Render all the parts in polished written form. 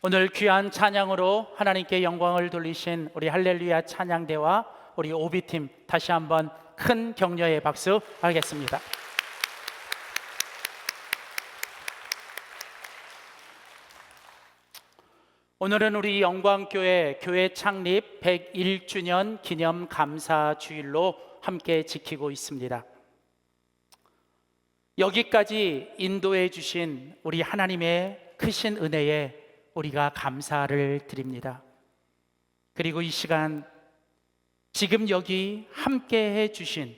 오늘 귀한 찬양으로 하나님께 영광을 돌리신 우리 할렐루야 찬양대와 우리 오비팀 다시 한번 큰 격려의 박수 하겠습니다. 오늘은 우리 영광교회 교회 창립 101주년 기념 감사 주일로 함께 지키고 있습니다. 여기까지 인도해 주신 우리 하나님의 크신 은혜에 우리가 감사를 드립니다. 그리고 이 시간 지금 여기 함께 해 주신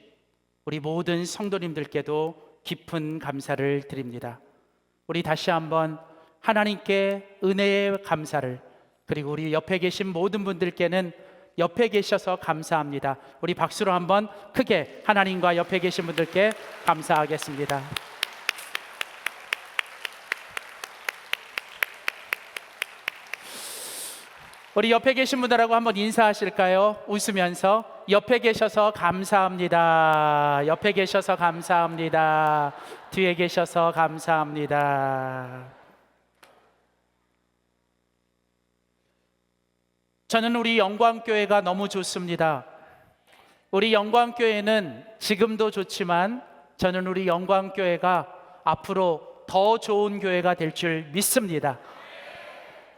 우리 모든 성도님들께도 깊은 감사를 드립니다. 우리 다시 한번 하나님께 은혜의 감사를, 그리고 우리 옆에 계신 모든 분들께는 옆에 계셔서 감사합니다. 우리 박수로 한번 크게 하나님과 옆에 계신 분들께 감사하겠습니다. 우리 옆에 계신 분들하고 한번 인사하실까요? 웃으면서 옆에 계셔서 감사합니다. 옆에 계셔서 감사합니다. 뒤에 계셔서 감사합니다. 저는 우리 영광교회가 너무 좋습니다. 우리 영광교회는 지금도 좋지만 저는 우리 영광교회가 앞으로 더 좋은 교회가 될 줄 믿습니다.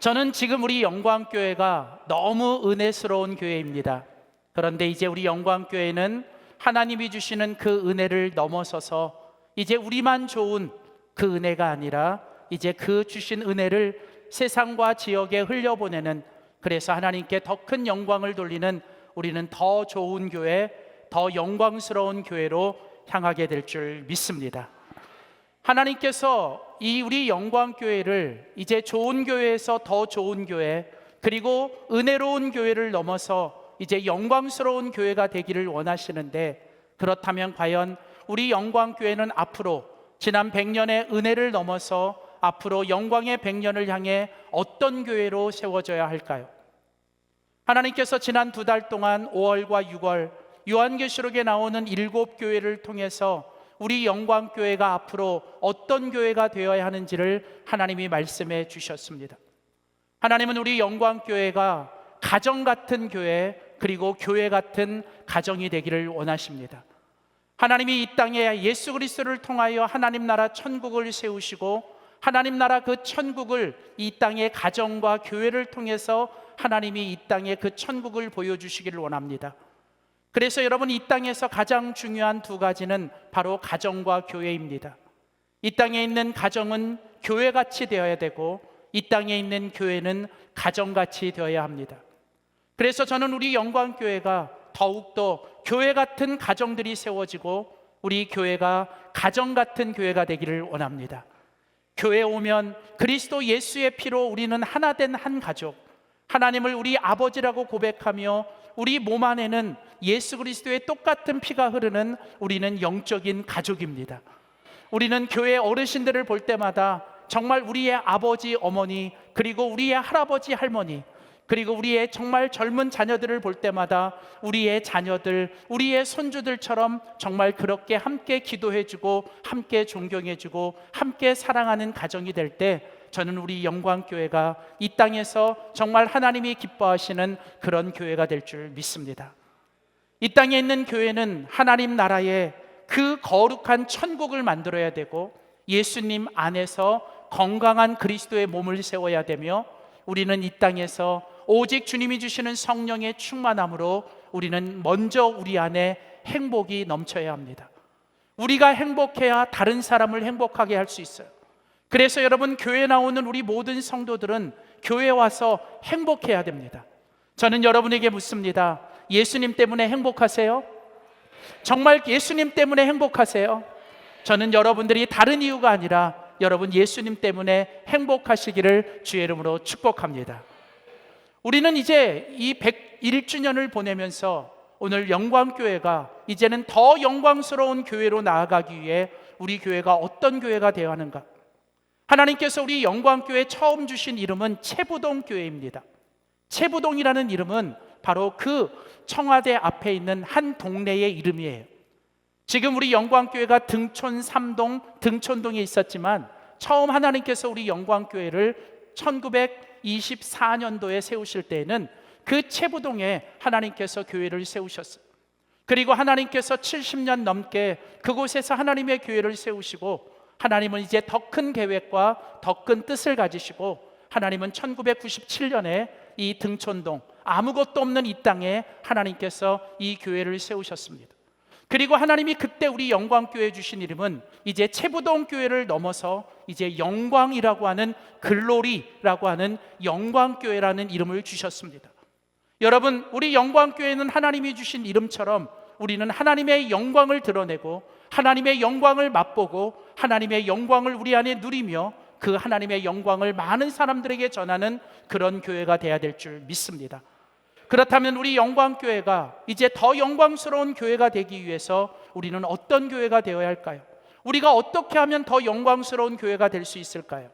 저는 지금 우리 영광교회가 너무 은혜스러운 교회입니다. 그런데 이제 우리 영광교회는 하나님이 주시는 그 은혜를 넘어서서 이제 우리만 좋은 그 은혜가 아니라 이제 그 주신 은혜를 세상과 지역에 흘려보내는, 그래서 하나님께 더 큰 영광을 돌리는 우리는 더 좋은 교회, 더 영광스러운 교회로 향하게 될 줄 믿습니다. 하나님께서 이 우리 영광교회를 이제 좋은 교회에서 더 좋은 교회, 그리고 은혜로운 교회를 넘어서 이제 영광스러운 교회가 되기를 원하시는데, 그렇다면 과연 우리 영광교회는 앞으로 지난 100년의 은혜를 넘어서 앞으로 영광의 100년을 향해 어떤 교회로 세워져야 할까요? 하나님께서 지난 2달 동안 5월과 6월 요한계시록에 나오는 7교회를 통해서 우리 영광교회가 앞으로 어떤 교회가 되어야 하는지를 하나님이 말씀해 주셨습니다. 하나님은 우리 영광교회가 가정 같은 교회, 그리고 교회 같은 가정이 되기를 원하십니다. 하나님이 이 땅에 예수 그리스도를 통하여 하나님 나라 천국을 세우시고, 하나님 나라 그 천국을 이 땅의 가정과 교회를 통해서 하나님이 이 땅에 그 천국을 보여주시기를 원합니다. 그래서 여러분, 이 땅에서 가장 중요한 2가지는 바로 가정과 교회입니다. 이 땅에 있는 가정은 교회같이 되어야 되고, 이 땅에 있는 교회는 가정같이 되어야 합니다. 그래서 저는 우리 영광교회가 더욱더 교회 같은 가정들이 세워지고, 우리 교회가 가정 같은 교회가 되기를 원합니다. 교회에 오면 그리스도 예수의 피로 우리는 하나 된 한 가족, 하나님을 우리 아버지라고 고백하며 우리 몸 안에는 예수 그리스도의 똑같은 피가 흐르는 우리는 영적인 가족입니다. 우리는 교회 어르신들을 볼 때마다 정말 우리의 아버지, 어머니, 그리고 우리의 할아버지, 할머니, 그리고 우리의 정말 젊은 자녀들을 볼 때마다 우리의 자녀들, 우리의 손주들처럼 정말 그렇게 함께 기도해주고 함께 존경해주고 함께 사랑하는 가정이 될 때, 저는 우리 영광교회가 이 땅에서 정말 하나님이 기뻐하시는 그런 교회가 될 줄 믿습니다. 이 땅에 있는 교회는 하나님 나라의 그 거룩한 천국을 만들어야 되고, 예수님 안에서 건강한 그리스도의 몸을 세워야 되며, 우리는 이 땅에서 오직 주님이 주시는 성령의 충만함으로 우리는 먼저 우리 안에 행복이 넘쳐야 합니다. 우리가 행복해야 다른 사람을 행복하게 할 수 있어요. 그래서 여러분, 교회 나오는 우리 모든 성도들은 교회 와서 행복해야 됩니다. 저는 여러분에게 묻습니다. 예수님 때문에 행복하세요? 정말 예수님 때문에 행복하세요? 저는 여러분들이 다른 이유가 아니라 여러분 예수님 때문에 행복하시기를 주의 이름으로 축복합니다. 우리는 이제 이 101주년을 보내면서 오늘 영광교회가 이제는 더 영광스러운 교회로 나아가기 위해 우리 교회가 어떤 교회가 되어야 하는가? 하나님께서 우리 영광교회 처음 주신 이름은 채부동교회입니다. 채부동이라는 이름은 바로 그 청와대 앞에 있는 한 동네의 이름이에요. 지금 우리 영광교회가 등촌 3동, 등촌동에 있었지만 처음 하나님께서 우리 영광교회를 1924년도에 세우실 때에는 그 채부동에 하나님께서 교회를 세우셨어요. 그리고 하나님께서 70년 넘게 그곳에서 하나님의 교회를 세우시고, 하나님은 이제 더 큰 계획과 더 큰 뜻을 가지시고, 하나님은 1997년에 이 등촌동, 아무것도 없는 이 땅에 하나님께서 이 교회를 세우셨습니다. 그리고 하나님이 그때 우리 영광교회 주신 이름은 이제 채부동 교회를 넘어서 이제 영광이라고 하는, 글로리라고 하는 영광교회라는 이름을 주셨습니다. 여러분, 우리 영광교회는 하나님이 주신 이름처럼 우리는 하나님의 영광을 드러내고 하나님의 영광을 맛보고 하나님의 영광을 우리 안에 누리며 그 하나님의 영광을 많은 사람들에게 전하는 그런 교회가 되어야 될 줄 믿습니다. 그렇다면 우리 영광교회가 이제 더 영광스러운 교회가 되기 위해서 우리는 어떤 교회가 되어야 할까요? 우리가 어떻게 하면 더 영광스러운 교회가 될 수 있을까요?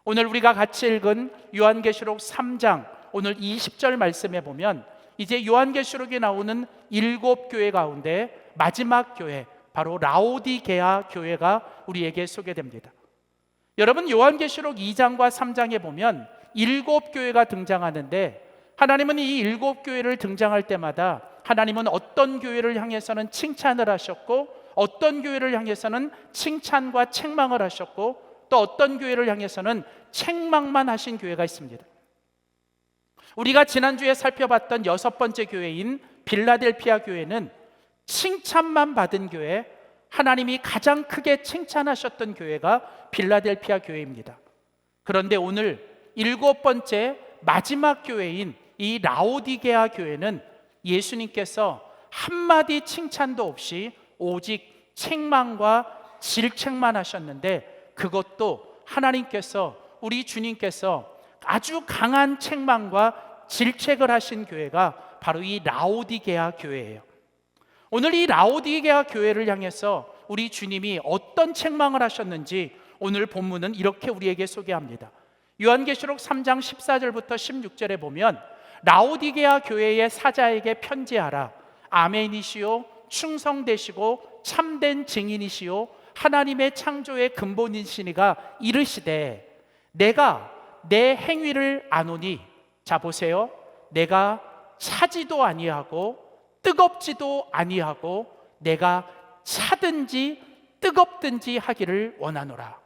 오늘 우리가 같이 읽은 요한계시록 3장 오늘 20절 말씀에 보면 이제 요한계시록에 나오는 7교회 가운데 마지막 교회, 바로 라오디게아 교회가 우리에게 소개됩니다. 여러분, 요한계시록 2장과 3장에 보면 7교회가 등장하는데, 하나님은 이 7교회를 등장할 때마다 하나님은 어떤 교회를 향해서는 칭찬을 하셨고, 어떤 교회를 향해서는 칭찬과 책망을 하셨고, 또 어떤 교회를 향해서는 책망만 하신 교회가 있습니다. 우리가 지난주에 살펴봤던 6번째 교회인 빌라델피아 교회는 칭찬만 받은 교회, 하나님이 가장 크게 칭찬하셨던 교회가 빌라델피아 교회입니다. 그런데 오늘 7번째 마지막 교회인 이 라오디게아 교회는 예수님께서 한마디 칭찬도 없이 오직 책망과 질책만 하셨는데, 그것도 하나님께서, 우리 주님께서 아주 강한 책망과 질책을 하신 교회가 바로 이 라오디게아 교회예요. 오늘 이 라오디게아 교회를 향해서 우리 주님이 어떤 책망을 하셨는지 오늘 본문은 이렇게 우리에게 소개합니다. 요한계시록 3장 14절부터 16절에 보면, 라오디게아 교회의 사자에게 편지하라. 아멘이시요 충성되시고 참된 증인이시요 하나님의 창조의 근본이시니가 이르시되, 내가 내 행위를 아노니, 자 보세요, 내가 차지도 아니하고 뜨겁지도 아니하고 내가 차든지 뜨겁든지 하기를 원하노라.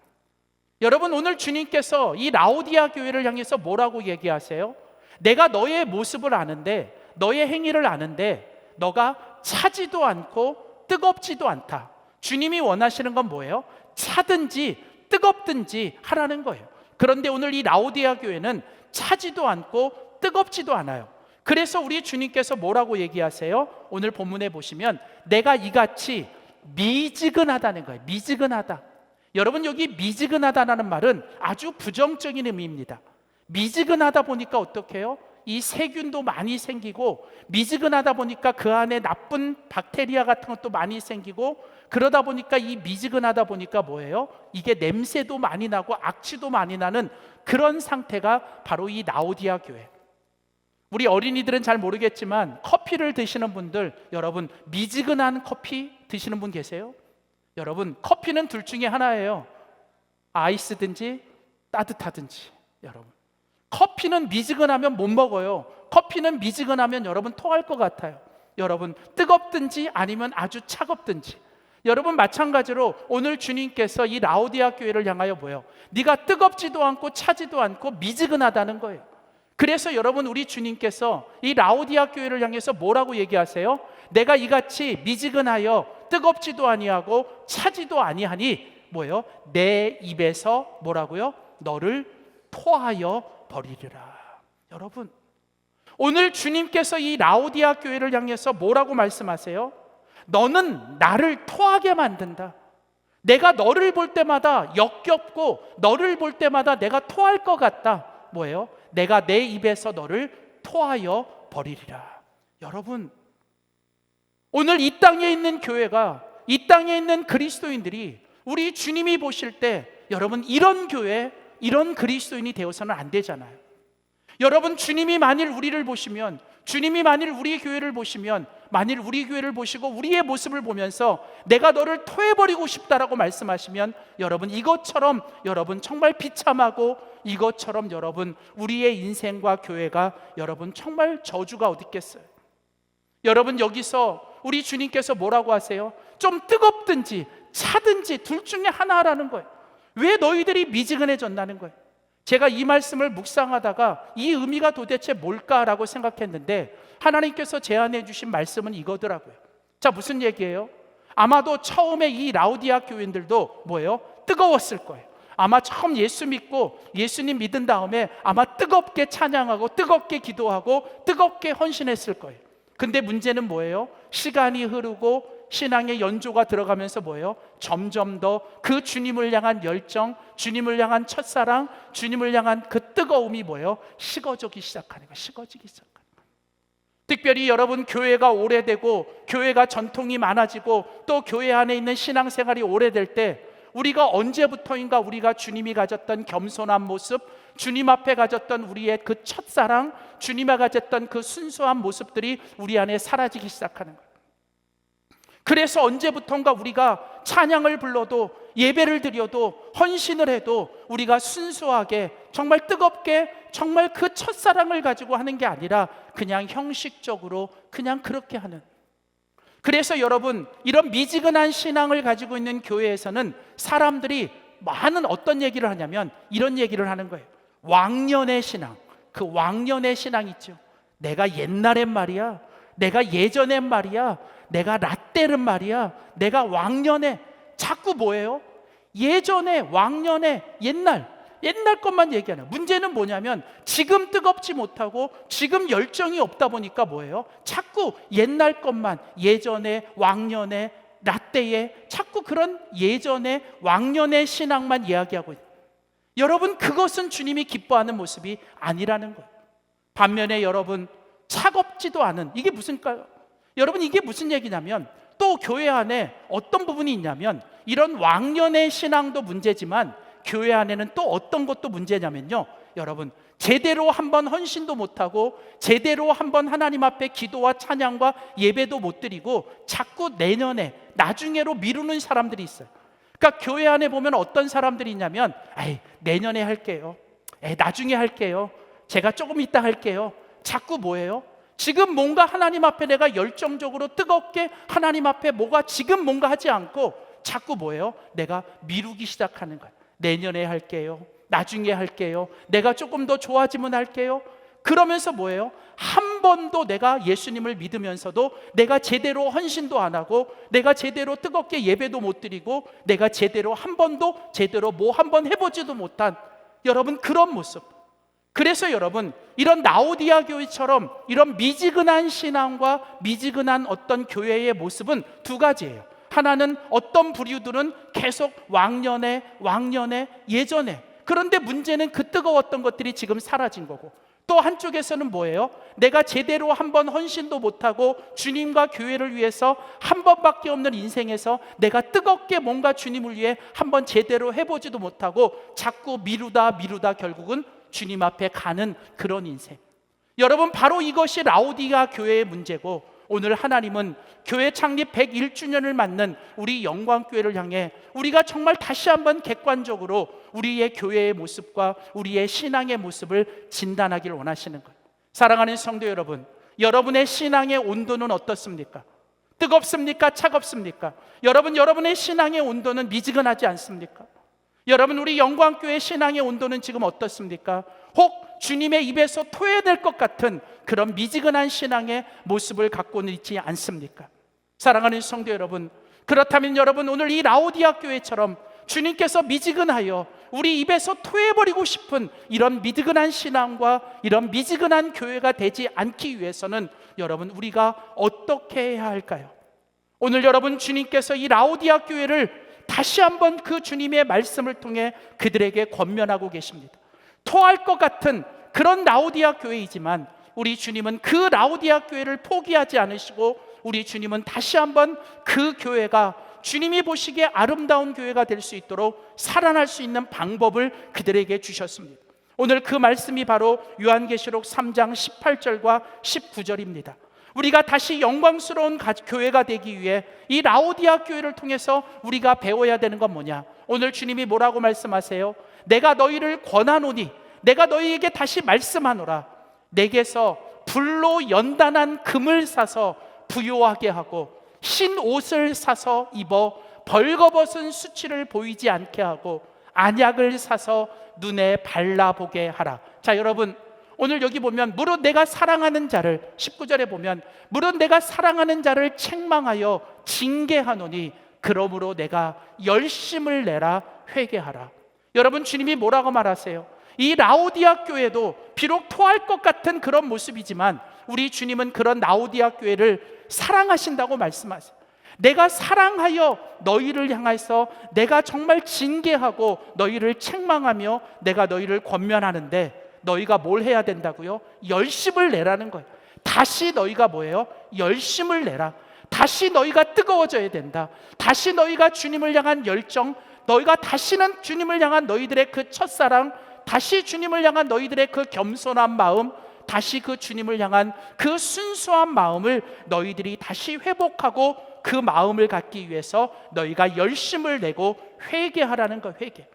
여러분, 오늘 주님께서 이 라오디아 교회를 향해서 뭐라고 얘기하세요? 내가 너의 모습을 아는데, 너의 행위를 아는데 너가 차지도 않고 뜨겁지도 않다. 주님이 원하시는 건 뭐예요? 차든지 뜨겁든지 하라는 거예요. 그런데 오늘 이 라오디아 교회는 차지도 않고 뜨겁지도 않아요. 그래서 우리 주님께서 뭐라고 얘기하세요? 오늘 본문에 보시면 내가 이같이 미지근하다는 거예요. 미지근하다. 여러분, 여기 미지근하다는 말은 아주 부정적인 의미입니다. 미지근하다 보니까 어떻게 해요? 이 세균도 많이 생기고, 미지근하다 보니까 그 안에 나쁜 박테리아 같은 것도 많이 생기고, 그러다 보니까 이 미지근하다 보니까 뭐예요? 이게 냄새도 많이 나고 악취도 많이 나는 그런 상태가 바로 이 라오디아 교회. 우리 어린이들은 잘 모르겠지만 커피를 드시는 분들, 여러분 미지근한 커피 드시는 분 계세요? 여러분, 커피는 둘 중에 하나예요. 아이스든지 따뜻하든지. 여러분, 커피는 미지근하면 못 먹어요. 커피는 미지근하면 여러분 토할 것 같아요. 여러분, 뜨겁든지 아니면 아주 차갑든지. 여러분, 마찬가지로 오늘 주님께서 이 라오디아 교회를 향하여 뭐예요? 네가 뜨겁지도 않고 차지도 않고 미지근하다는 거예요. 그래서 여러분, 우리 주님께서 이 라오디아 교회를 향해서 뭐라고 얘기하세요? 내가 이같이 미지근하여 뜨겁지도 아니하고 차지도 아니하니 뭐예요? 내 입에서 뭐라고요? 너를 토하여 버리리라. 여러분, 오늘 주님께서 이 라오디아 교회를 향해서 뭐라고 말씀하세요? 너는 나를 토하게 만든다. 내가 너를 볼 때마다 역겹고 너를 볼 때마다 내가 토할 것 같다. 뭐예요? 내가 내 입에서 너를 토하여 버리리라. 여러분, 오늘 이 땅에 있는 교회가, 이 땅에 있는 그리스도인들이 우리 주님이 보실 때 여러분, 이런 교회, 이런 그리스도인이 되어서는 안 되잖아요. 여러분, 주님이 만일 우리를 보시면, 주님이 만일 우리 교회를 보시면 만일 우리 교회를 보시고 우리의 모습을 보면서 내가 너를 토해버리고 싶다라고 말씀하시면 여러분 이것처럼 여러분 정말 비참하고 이것처럼 여러분 우리의 인생과 교회가 여러분 정말 저주가 어디 있겠어요. 여러분 여기서 우리 주님께서 뭐라고 하세요? 좀 뜨겁든지 차든지 둘 중에 하나 하라는 거예요. 왜 너희들이 미지근해졌나는 거예요. 제가 이 말씀을 묵상하다가 이 의미가 도대체 뭘까라고 생각했는데 하나님께서 제안해 주신 말씀은 이거더라고요. 자, 무슨 얘기예요? 아마도 처음에 이 라우디아 교인들도 뭐예요? 뜨거웠을 거예요. 아마 처음 예수 믿고 예수님 믿은 다음에 아마 뜨겁게 찬양하고 뜨겁게 기도하고 뜨겁게 헌신했을 거예요. 근데 문제는 뭐예요? 시간이 흐르고 신앙의 연조가 들어가면서 뭐예요? 점점 더 그 주님을 향한 열정, 주님을 향한 첫사랑, 주님을 향한 그 뜨거움이 뭐예요? 식어지기 시작하는 거예요. 식어지기 시작하는 거예요. 특별히 여러분 교회가 오래되고 교회가 전통이 많아지고 또 교회 안에 있는 신앙생활이 오래될 때 우리가 언제부터인가 우리가 주님이 가졌던 겸손한 모습, 주님 앞에 가졌던 우리의 그 첫사랑, 주님이 가졌던 그 순수한 모습들이 우리 안에 사라지기 시작하는 거예요. 그래서 언제부턴가 우리가 찬양을 불러도 예배를 드려도 헌신을 해도 우리가 순수하게 정말 뜨겁게 정말 그 첫사랑을 가지고 하는 게 아니라 그냥 형식적으로 그냥 그렇게 하는. 그래서 여러분 이런 미지근한 신앙을 가지고 있는 교회에서는 사람들이 많은 어떤 얘기를 하냐면 이런 얘기를 하는 거예요. 왕년의 신앙, 그 왕년의 신앙 있죠. 내가 옛날엔 말이야, 내가 예전엔 말이야, 내가 라떼는 말이야, 내가 왕년에 자꾸 뭐예요? 예전에, 왕년에, 옛날 것만 얘기하는. 문제는 뭐냐면 지금 뜨겁지 못하고 지금 열정이 없다 보니까 뭐예요? 자꾸 옛날 것만, 예전에, 왕년에, 라떼에 자꾸 그런 예전에, 왕년의 신앙만 이야기하고 있어요. 여러분 그것은 주님이 기뻐하는 모습이 아니라는 거예요. 반면에 여러분 차갑지도 않은, 이게 무슨가요? 여러분 이게 무슨 얘기냐면 또 교회 안에 어떤 부분이 있냐면 이런 왕년의 신앙도 문제지만 교회 안에는 또 어떤 것도 문제냐면요, 여러분 제대로 한번 헌신도 못하고 제대로 한번 하나님 앞에 기도와 찬양과 예배도 못 드리고 자꾸 내년에 나중에로 미루는 사람들이 있어요. 그러니까 교회 안에 보면 어떤 사람들이 있냐면 내년에 할게요, 나중에 할게요, 제가 조금 이따 할게요. 자꾸 뭐예요? 지금 뭔가 하나님 앞에 내가 열정적으로 뜨겁게 하나님 앞에 뭐가 지금 뭔가 하지 않고 자꾸 뭐예요? 내가 미루기 시작하는 거예요. 내년에 할게요, 나중에 할게요, 내가 조금 더 좋아지면 할게요. 그러면서 뭐예요? 한 번도 내가 예수님을 믿으면서도 내가 제대로 헌신도 안 하고 내가 제대로 뜨겁게 예배도 못 드리고 내가 제대로 한 번도 제대로 뭐 한 번 해보지도 못한 여러분 그런 모습. 그래서 여러분 이런 라오디아 교회처럼 이런 미지근한 신앙과 미지근한 어떤 교회의 모습은 두 가지예요. 하나는 어떤 부류들은 계속 왕년에 예전에, 그런데 문제는 그 뜨거웠던 것들이 지금 사라진 거고, 또 한쪽에서는 뭐예요? 내가 제대로 한번 헌신도 못하고 주님과 교회를 위해서 한 번밖에 없는 인생에서 내가 뜨겁게 뭔가 주님을 위해 한번 제대로 해보지도 못하고 자꾸 미루다 결국은 주님 앞에 가는 그런 인생. 여러분 바로 이것이 라오디아 교회의 문제고, 오늘 하나님은 교회 창립 101주년을 맞는 우리 영광교회를 향해 우리가 정말 다시 한번 객관적으로 우리의 교회의 모습과 우리의 신앙의 모습을 진단하길 원하시는 거예요. 사랑하는 성도 여러분, 여러분의 신앙의 온도는 어떻습니까? 뜨겁습니까? 차갑습니까? 여러분의 신앙의 온도는 미지근하지 않습니까? 여러분 우리 영광교회 신앙의 온도는 지금 어떻습니까? 혹 주님의 입에서 토해낼 것 같은 그런 미지근한 신앙의 모습을 갖고는 있지 않습니까? 사랑하는 성도 여러분, 그렇다면 여러분 오늘 이 라오디아 교회처럼 주님께서 미지근하여 우리 입에서 토해버리고 싶은 이런 미지근한 신앙과 이런 미지근한 교회가 되지 않기 위해서는 여러분 우리가 어떻게 해야 할까요? 오늘 여러분 주님께서 이 라오디아 교회를 다시 한번 그 주님의 말씀을 통해 그들에게 권면하고 계십니다. 토할 것 같은 그런 라오디아 교회이지만 우리 주님은 그 라오디아 교회를 포기하지 않으시고 우리 주님은 다시 한번 그 교회가 주님이 보시기에 아름다운 교회가 될 수 있도록 살아날 수 있는 방법을 그들에게 주셨습니다. 오늘 그 말씀이 바로 요한계시록 3장 18절과 19절입니다. 우리가 다시 영광스러운 교회가 되기 위해 이 라오디아 교회를 통해서 우리가 배워야 되는 건 뭐냐? 오늘 주님이 뭐라고 말씀하세요? 내가 너희를 권하노니, 내가 너희에게 다시 말씀하노라. 내게서 불로 연단한 금을 사서 부요하게 하고 흰 옷을 사서 입어 벌거벗은 수치를 보이지 않게 하고 안약을 사서 눈에 발라보게 하라. 자, 여러분, 오늘 여기 보면 무릇 내가 사랑하는 자를, 19절에 보면 무릇 내가 사랑하는 자를 책망하여 징계하노니 그러므로 내가 열심을 내라 회개하라. 여러분, 주님이 뭐라고 말하세요? 이 라오디아 교회도 비록 토할 것 같은 그런 모습이지만 우리 주님은 그런 라오디아 교회를 사랑하신다고 말씀하세요. 내가 사랑하여 너희를 향해서 내가 정말 징계하고 너희를 책망하며 내가 너희를 권면하는데 너희가 뭘 해야 된다고요? 열심을 내라는 거예요. 다시 너희가 뭐예요? 열심을 내라. 다시 너희가 뜨거워져야 된다. 다시 너희가 주님을 향한 열정, 너희가 다시는 주님을 향한 너희들의 그 첫사랑, 다시 주님을 향한 너희들의 그 겸손한 마음, 다시 그 주님을 향한 그 순수한 마음을 너희들이 다시 회복하고 그 마음을 갖기 위해서 너희가 열심을 내고 회개하라는 거, 회개.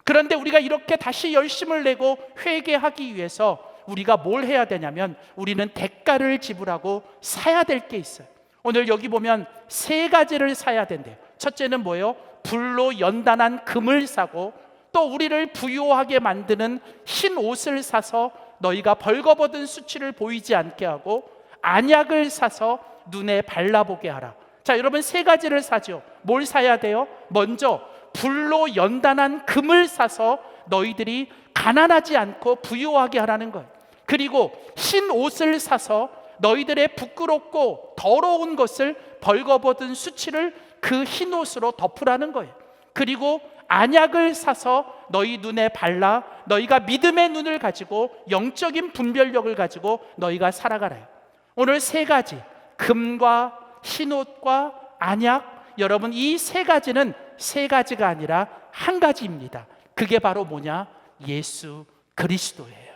그런데 우리가 이렇게 다시 열심을 내고 회개하기 위해서 우리가 뭘 해야 되냐면 우리는 대가를 지불하고 사야 될 게 있어요. 오늘 여기 보면 세 가지를 사야 된대요. 첫째는 뭐예요? 불로 연단한 금을 사고 또 우리를 부요하게 만드는 흰 옷을 사서 너희가 벌거벗은 수치를 보이지 않게 하고 안약을 사서 눈에 발라보게 하라. 자, 여러분, 세 가지를 사죠. 뭘 사야 돼요? 먼저 불로 연단한 금을 사서 너희들이 가난하지 않고 부유하게 하라는 거예요. 그리고 흰 옷을 사서 너희들의 부끄럽고 더러운 것을 벌거벗은 수치를 그 흰 옷으로 덮으라는 거예요. 그리고 안약을 사서 너희 눈에 발라 너희가 믿음의 눈을 가지고 영적인 분별력을 가지고 너희가 살아가라요. 오늘 세 가지, 금과 흰옷과 안약, 여러분, 이 세 가지는 세 가지가 아니라 한 가지입니다. 그게 바로 뭐냐? 예수 그리스도예요.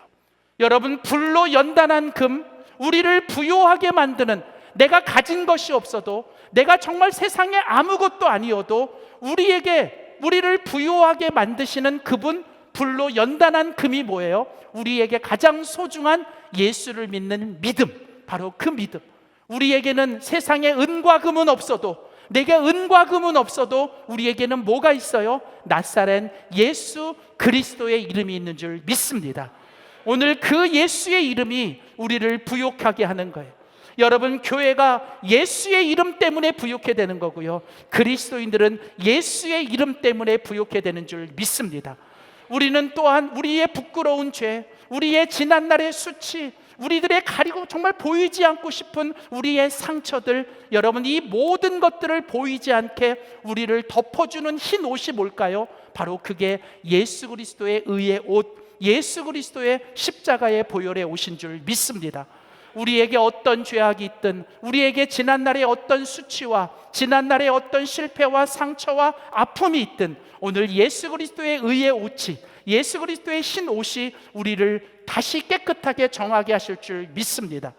여러분, 불로 연단한 금, 우리를 부요하게 만드는, 내가 가진 것이 없어도, 내가 정말 세상에 아무것도 아니어도 우리를 부요하게 만드시는 그분, 불로 연단한 금이 뭐예요? 우리에게 가장 소중한 예수를 믿는 믿음, 바로 그 믿음. 우리에게는 세상에 은과 금은 없어도, 내게 은과 금은 없어도 우리에게는 뭐가 있어요? 나사렛 예수 그리스도의 이름이 있는 줄 믿습니다. 오늘 그 예수의 이름이 우리를 부욕하게 하는 거예요. 여러분, 교회가 예수의 이름 때문에 부욕해 되는 거고요, 그리스도인들은 예수의 이름 때문에 부욕해 되는 줄 믿습니다. 우리는 또한 우리의 부끄러운 죄, 우리의 지난날의 수치, 우리들의 가리고 정말 보이지 않고 싶은 우리의 상처들, 여러분, 이 모든 것들을 보이지 않게 우리를 덮어주는 흰 옷이 뭘까요? 바로 그게 예수 그리스도의 의의 옷, 예수 그리스도의 십자가의 보혈의 옷인 줄 믿습니다. 우리에게 어떤 죄악이 있든, 우리에게 지난날의 어떤 수치와 지난날의 어떤 실패와 상처와 아픔이 있든, 오늘 예수 그리스도의 의의 옷이, 예수 그리스도의 흰 옷이 우리를 다시 깨끗하게 정하게 하실 줄 믿습니다.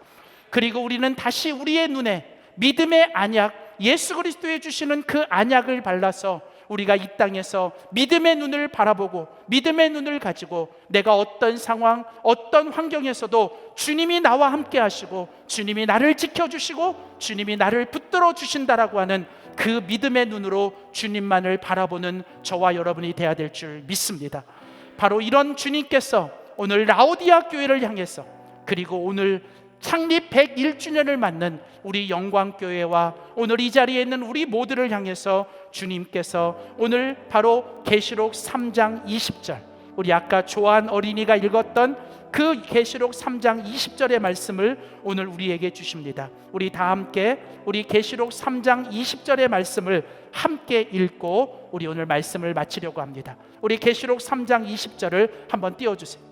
그리고 우리는 다시 우리의 눈에 믿음의 안약, 예수 그리스도에 주시는 그 안약을 발라서 우리가 이 땅에서 믿음의 눈을 바라보고 믿음의 눈을 가지고 내가 어떤 상황, 어떤 환경에서도 주님이 나와 함께 하시고 주님이 나를 지켜주시고 주님이 나를 붙들어 주신다라고 하는 그 믿음의 눈으로 주님만을 바라보는 저와 여러분이 되어야 될 줄 믿습니다. 바로 이런 주님께서 오늘 라오디아 교회를 향해서, 그리고 오늘 창립 101주년을 맞는 우리 영광교회와 오늘 이 자리에 있는 우리 모두를 향해서 주님께서 오늘 바로 계시록 3장 20절, 우리 아까 조한 어린이가 읽었던 그 계시록 3장 20절의 말씀을 오늘 우리에게 주십니다. 우리 다 함께 우리 계시록 3장 20절의 말씀을 함께 읽고 우리 오늘 말씀을 마치려고 합니다. 우리 계시록 3장 20절을 한번 띄워주세요.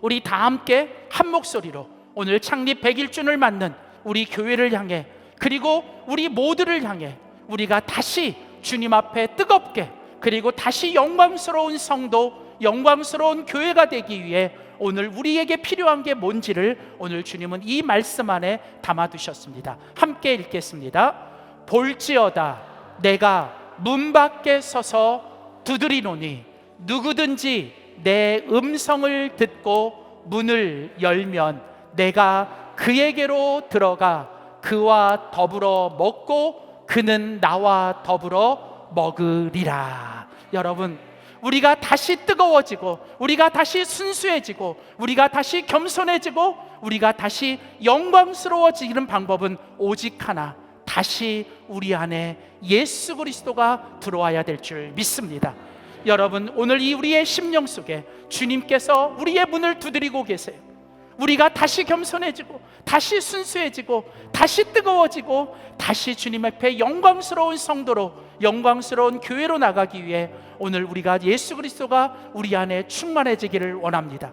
우리 다 함께 한 목소리로 오늘 창립 101주년을 맞는 우리 교회를 향해, 그리고 우리 모두를 향해 우리가 다시 주님 앞에 뜨겁게, 그리고 다시 영광스러운 성도, 영광스러운 교회가 되기 위해 오늘 우리에게 필요한 게 뭔지를 오늘 주님은 이 말씀 안에 담아두셨습니다. 함께 읽겠습니다. 볼지어다 내가 문 밖에 서서 두드리노니 누구든지 내 음성을 듣고 문을 열면 내가 그에게로 들어가 그와 더불어 먹고 그는 나와 더불어 먹으리라. 여러분, 우리가 다시 뜨거워지고 우리가 다시 순수해지고 우리가 다시 겸손해지고 우리가 다시 영광스러워지는 방법은 오직 하나, 다시 우리 안에 예수 그리스도가 들어와야 될 줄 믿습니다. 여러분, 오늘 이 우리의 심령 속에 주님께서 우리의 문을 두드리고 계세요. 우리가 다시 겸손해지고 다시 순수해지고 다시 뜨거워지고 다시 주님 앞에 영광스러운 성도로, 영광스러운 교회로 나가기 위해 오늘 우리가 예수 그리스도가 우리 안에 충만해지기를 원합니다.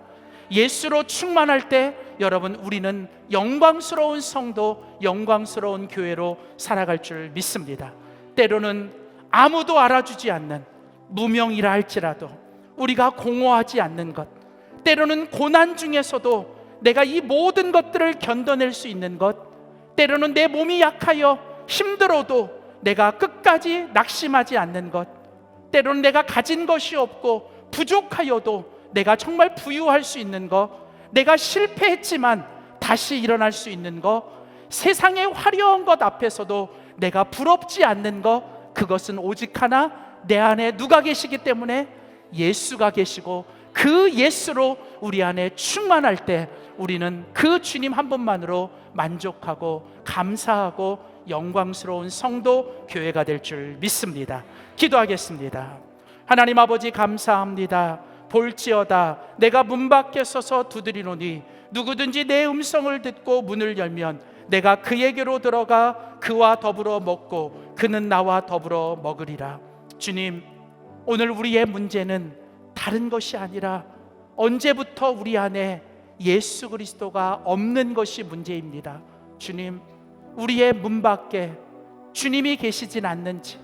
예수로 충만할 때 여러분, 우리는 영광스러운 성도, 영광스러운 교회로 살아갈 줄 믿습니다. 때로는 아무도 알아주지 않는 무명이라 할지라도 우리가 공허하지 않는 것, 때로는 고난 중에서도 내가 이 모든 것들을 견뎌낼 수 있는 것, 때로는 내 몸이 약하여 힘들어도 내가 끝까지 낙심하지 않는 것, 때로는 내가 가진 것이 없고 부족하여도 내가 정말 부유할 수 있는 것, 내가 실패했지만 다시 일어날 수 있는 것, 세상의 화려한 것 앞에서도 내가 부럽지 않는 것, 그것은 오직 하나, 내 안에 누가 계시기 때문에 예수가 계시고 그 예수로 우리 안에 충만할 때 우리는 그 주님 한 분만으로 만족하고 감사하고 영광스러운 성도, 교회가 될 줄 믿습니다. 기도하겠습니다. 하나님 아버지, 감사합니다. 볼지어다 내가 문 밖에 서서 두드리노니 누구든지 내 음성을 듣고 문을 열면 내가 그에게로 들어가 그와 더불어 먹고 그는 나와 더불어 먹으리라. 주님, 오늘 우리의 문제는 다른 것이 아니라 언제부터 우리 안에 예수 그리스도가 없는 것이 문제입니다. 주님, 우리의 문 밖에 주님이 계시진 않는지,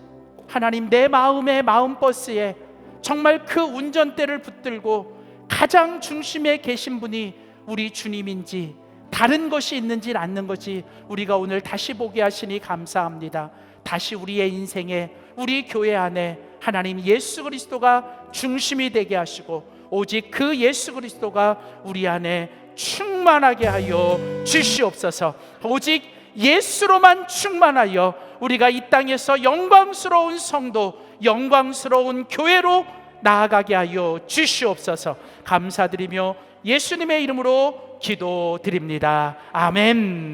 하나님, 내 마음의 마음버스에 정말 그 운전대를 붙들고 가장 중심에 계신 분이 우리 주님인지 다른 것이 있는지 않는 것이 우리가 오늘 다시 보게 하시니 감사합니다. 다시 우리의 인생에, 우리 교회 안에 하나님 예수 그리스도가 중심이 되게 하시고 오직 그 예수 그리스도가 우리 안에 충만하게 하여 주시옵소서. 오직 예수로만 충만하여 우리가 이 땅에서 영광스러운 성도, 영광스러운 교회로 나아가게 하여 주시옵소서. 감사드리며 예수님의 이름으로 기도드립니다. 아멘.